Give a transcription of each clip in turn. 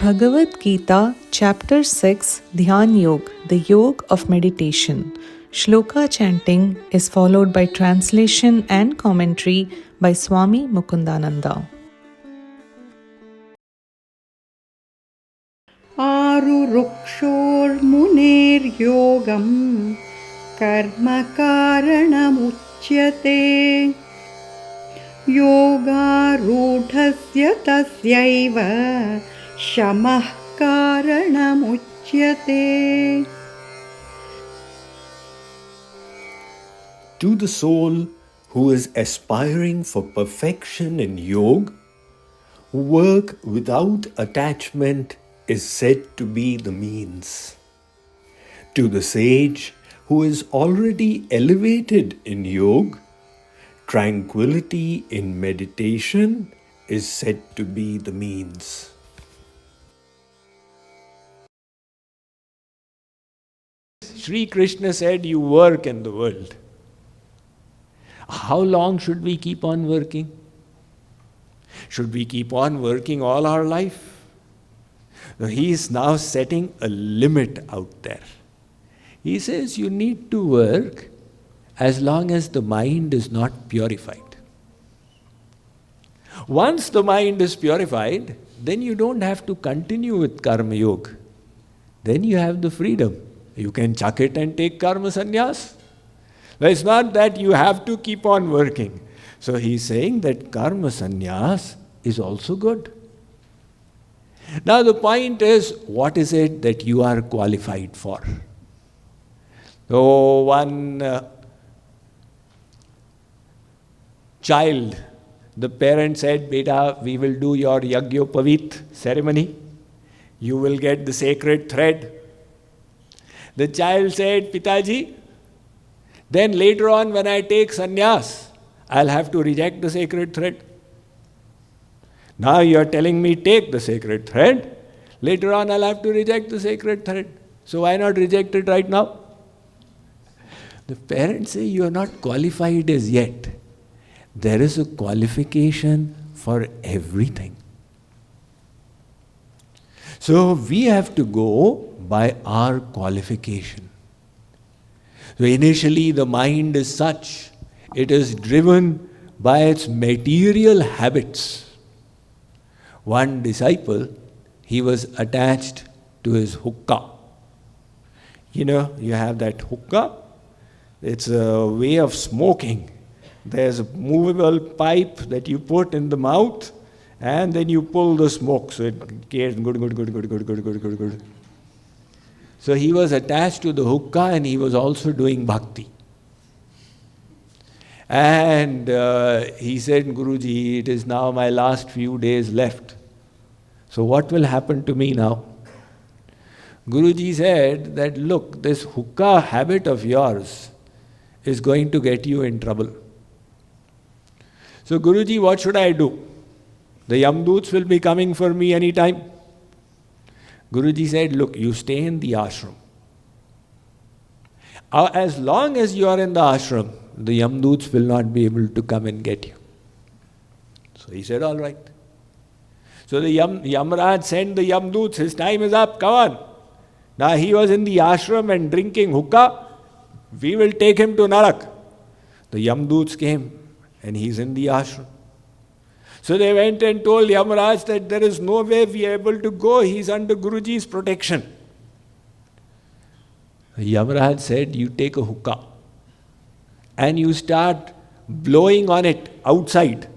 Bhagavad Gita Chapter 6 Dhyan Yoga, the Yoga of Meditation. Sloka chanting is followed by translation and commentary by Swami Mukundananda. Arurukshor muner yogam karma karanam uchyate yogarudhasya tasyaiva shamah karanam uchyate. To the soul who is aspiring for perfection in yoga, work without attachment is said to be the means. To the sage who is already elevated in yoga, tranquility in meditation is said to be the means. Shree Krishna said, you work in the world. How long should we keep on working? Should we keep on working all our life? He is now setting a limit out there. He says you need to work as long as the mind is not purified. Once the mind is purified, then you don't have to continue with karma yoga. Then you have the freedom. You can chuck it and take karma sannyas. It's not that you have to keep on working. So he's saying that karma sannyas is also good. Now the point is, what is it that you are qualified for? So one child, the parent said, Beta, we will do your yagyopavit ceremony. You will get the sacred thread. The child said, Pitaji, then later on when I take sannyas, I'll have to reject the sacred thread. Now you are telling me take the sacred thread, later on I'll have to reject the sacred thread. So why not reject it right now? The parents say you are not qualified as yet. There is a qualification for everything. So we have to go by our qualification. So initially the mind is such, it is driven by its material habits. One disciple, he was attached to his hookah. You know, you have that hookah, it's a way of smoking. There's a movable pipe that you put in the mouth and then you pull the smoke. So it gets good. So he was attached to the hookah and he was also doing bhakti. And he said, Guruji, it is now my last few days left. So what will happen to me now? Guruji said that, look, this hookah habit of yours is going to get you in trouble. So Guruji, what should I do? The Yamdoots will be coming for me anytime. Guruji said, look, you stay in the ashram. As long as you are in the ashram, the Yamdoots will not be able to come and get you. So he said, all right. So the Yamraj sent the Yamdoots, his time is up, come on. Now he was in the ashram and drinking hookah, we will take him to Narak. The Yamdoots came and he's in the ashram. So they went and told Yamraj that there is no way we are able to go, he's under Guruji's protection. Yamraj said, you take a hookah and you start blowing on it outside.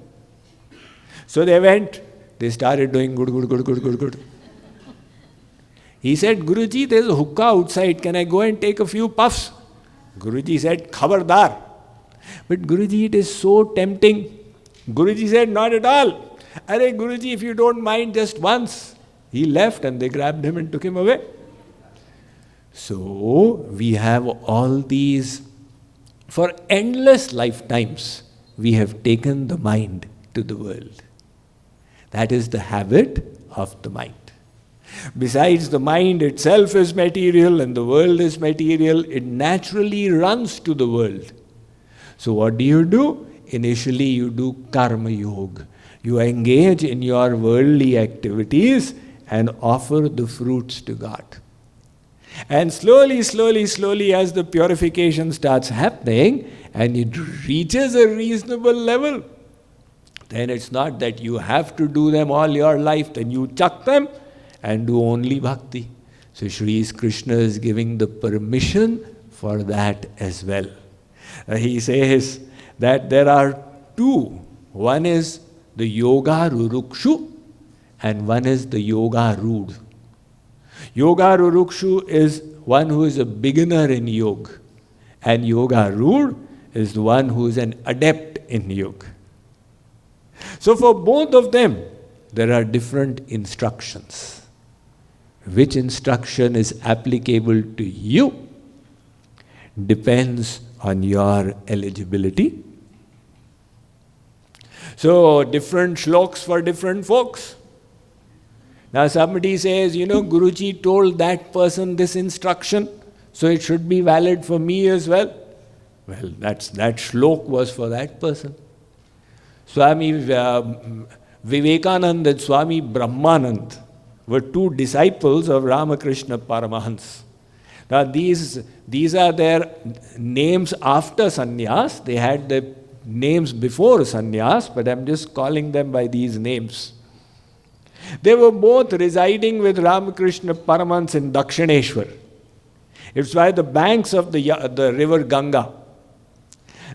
So they went, they started doing good. He said, Guruji, there's a hookah outside, can I go and take a few puffs? Guruji said, Khabardar. But Guruji, it is so tempting. Guruji said, not at all. Arey Guruji, if you don't mind just once. He left and they grabbed him and took him away. So we have all these, for endless lifetimes, we have taken the mind to the world. That is the habit of the mind. Besides, the mind itself is material and the world is material, it naturally runs to the world. So what do? Initially you do karma yoga. You engage in your worldly activities and offer the fruits to God. And slowly, slowly, slowly, as the purification starts happening and it reaches a reasonable level, then it's not that you have to do them all your life, then you chuck them and do only bhakti. So Shree Krishna is giving the permission for that as well. He says that there are two. One is the yogarurukshu and one is the yogarudh. Yogarurukshu is one who is a beginner in yoga, and yogarudh is the one who is an adept in yoga. So for both of them, there are different instructions. Which instruction is applicable to you depends on your eligibility. So different shloks for different folks. Now somebody says, Guruji told that person this instruction, so it should be valid for me as well. Well, that shlok was for that person. Swami Vivekananda and Swami Brahmanand were two disciples of Ramakrishna Paramahans. Now these are their names after sannyas. They had the names before sannyas, but I'm just calling them by these names. They were both residing with Ramakrishna Paramahans in Dakshineshwar. It's by the banks of the river Ganga.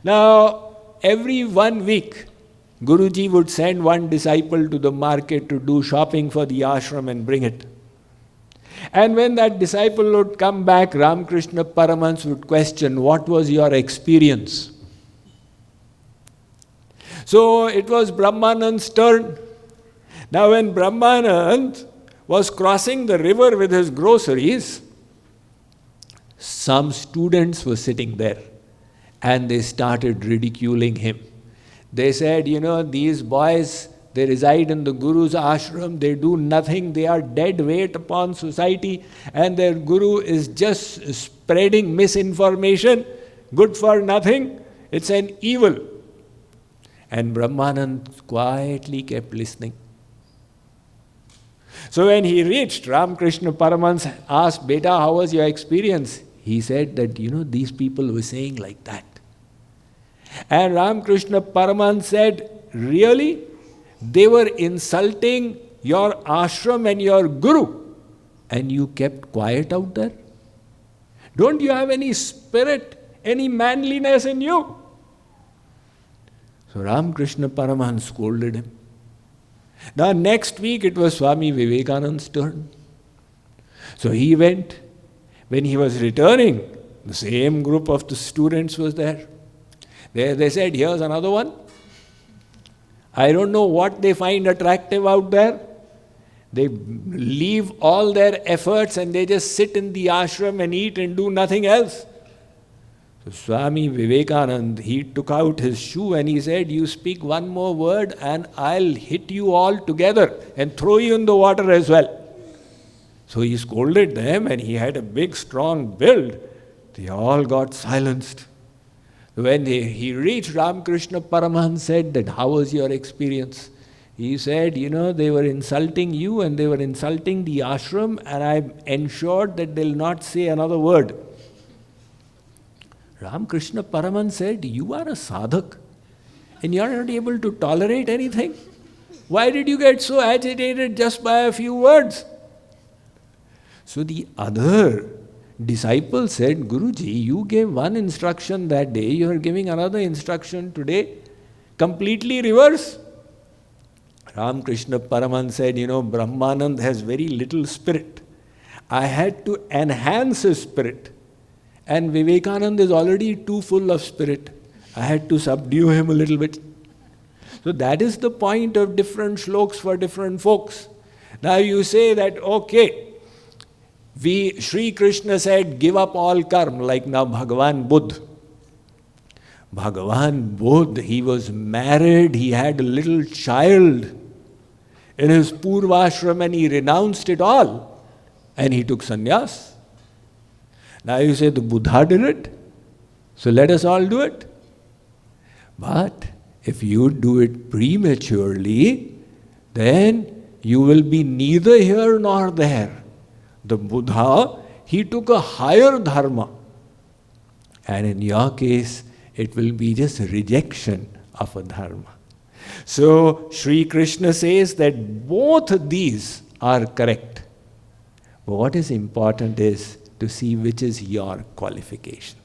Now, every 1 week, Guruji would send one disciple to the market to do shopping for the ashram and bring it. And when that disciple would come back, Ramakrishna Paramahans would question, what was your experience? So it was Brahmanand's turn. Now when Brahmanand was crossing the river with his groceries, some students were sitting there and they started ridiculing him. They said, these boys, they reside in the Guru's ashram, they do nothing, they are dead weight upon society, and their Guru is just spreading misinformation, good for nothing, it's an evil. And Brahmanand quietly kept listening. So when he reached, Ramakrishna Paramahans asked, Beta, how was your experience? He said that, these people were saying like that. And Ramakrishna Paramahans said, really? They were insulting your ashram and your Guru, and you kept quiet out there? Don't you have any spirit, any manliness in you? So Ramakrishna Paramahans scolded him. Now next week it was Swami Vivekananda's turn. So he went. When he was returning, the same group of the students was there. They said, here's another one. I don't know what they find attractive out there. They leave all their efforts and they just sit in the ashram and eat and do nothing else. So Swami Vivekananda, he took out his shoe and he said, you speak one more word and I'll hit you all together and throw you in the water as well. So he scolded them and he had a big strong build. They all got silenced. When he reached, Ramakrishna Paramahans said that, how was your experience? He said, they were insulting you and they were insulting the ashram, and I ensured that they'll not say another word. Ramakrishna Paramahans said, you are a sadhak and you are not able to tolerate anything. Why did you get so agitated just by a few words? So the other disciple said, Guruji, you gave one instruction that day, you are giving another instruction today, completely reverse. Ramakrishna Paramahans said, Brahmanand has very little spirit. I had to enhance his spirit. And Vivekananda is already too full of spirit. I had to subdue him a little bit. So that is the point of different shloks for different folks. Now you say that, okay, Shree Krishna said, give up all karma, like now Bhagavan Buddha. Bhagavan Buddha, he was married, he had a little child in his Purvashram and he renounced it all and he took sannyas. Now you say the Buddha did it, so let us all do it. But if you do it prematurely, then you will be neither here nor there. The Buddha, he took a higher dharma. And in your case, it will be just rejection of a dharma. So, Shree Krishna says that both these are correct. But what is important is to see which is your qualification.